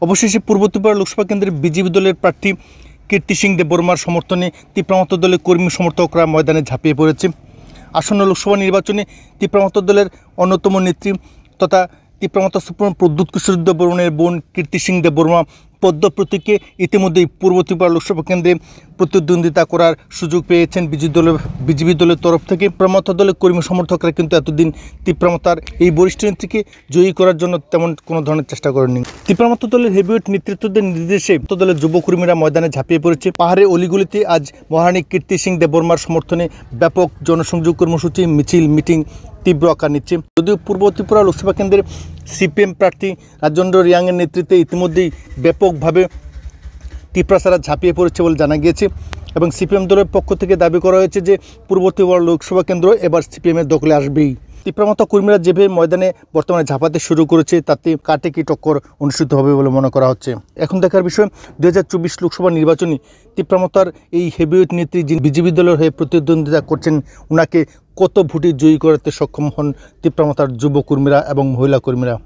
অবশেষে পূর্ব ত্রিপুরা লোকসভা কেন্দ্রের বিজেপি দলের প্রার্থী কীর্তি সিং দেববর্মার সমর্থনে তীব্রমত দলের কর্মী সমর্থকরা ময়দানে ঝাঁপিয়ে পড়েছে। আসন্ন লোকসভা নির্বাচনে তীব্রমত দলের অন্যতম নেত্রী তথা তীব্রমত সুপ্রিম প্রদ্যুৎ কিশোর দেববর্মার বোন কীর্তি সিং দেববর্মা পদ্ম প্রতীকে ইতিমধ্যেই পূর্ব ত্রিপুরা লোকসভা কেন্দ্রে প্রতিদ্বন্দ্বিতা করার সুযোগ পেয়েছেন বিজেপি দলের তরফ থেকে। তীব্রমত দলের কর্মী সমর্থকরা কিন্তু এতদিন তীব্রমতার এই বরিষ্ঠ নেত্রীকে জয়ী করার জন্য তেমন কোনো ধরনের চেষ্টা করেনি। তীব্রমত দলের হেভিওয়েট নেতৃত্বদের নির্দেশে দলের যুবকর্মীরা ময়দানে ঝাঁপিয়ে পড়েছে। পাহাড়ের অলিগুলিতে আজ মহারানী কীর্তি সিং দেববর্মার সমর্থনে ব্যাপক জনসংযোগ কর্মসূচি, মিছিল, মিটিং তীব্র আকার নিচ্ছে। যদিও পূর্ব ত্রিপুরা লোকসভা কেন্দ্রের সিপিএম প্রার্থী রাজেন্দ্র রিয়াংয়ের নেতৃত্বে ইতিমধ্যেই ব্যাপকভাবে তীব্রসারা ঝাঁপিয়ে পড়েছে বলে জানা গিয়েছে এবং সিপিএম দলের পক্ষ থেকে দাবি করা হয়েছে যে পূর্ব ত্রিপুরা লোকসভা কেন্দ্র এবার সিপিএমের দখলে আসবেই। তীব্রমত কর্মীরা যেভাবে ময়দানে বর্তমানে ঝাঁপাতে শুরু করেছে তাতে কাটে কি টক্কর অনুষ্ঠিত হবে বলে মনে করা হচ্ছে। এখন দেখার বিষয় 2024 লোকসভা নির্বাচনে তীব্রমতার এই হেভিওয়েট নেত্রী যিনি বিজেপি দলের হয়ে প্রতিদ্বন্দ্বিতা করছেন ওনাকে কত ভোটে জয়ী করতে সক্ষম হন তীব্রমতার যুবকর্মীরা এবং মহিলা কর্মীরা।